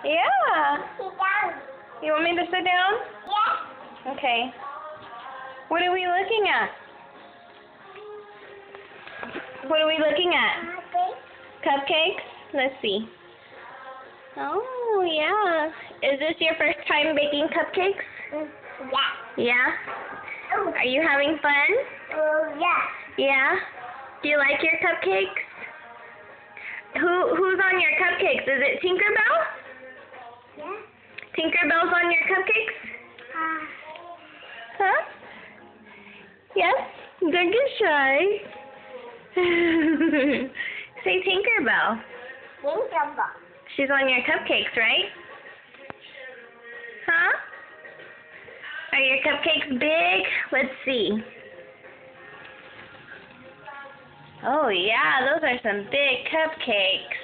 Yeah. You want me to sit down? Yeah. Okay. What are we looking at? What are we looking at? Cupcakes? Let's see. Oh, yeah. Is this your first time baking cupcakes? Yeah. Yeah? Are you having fun? Yeah. Yeah? Do you like your cupcakes? Who's on your cupcakes? Is it Tinkerbell? Yeah. Tinkerbell's on your cupcakes? Huh? Yes? Don't get shy. Say Tinkerbell. Tinkerbell. She's on your cupcakes, right? Huh? Are your cupcakes big? Let's see. Oh yeah, those are some big cupcakes.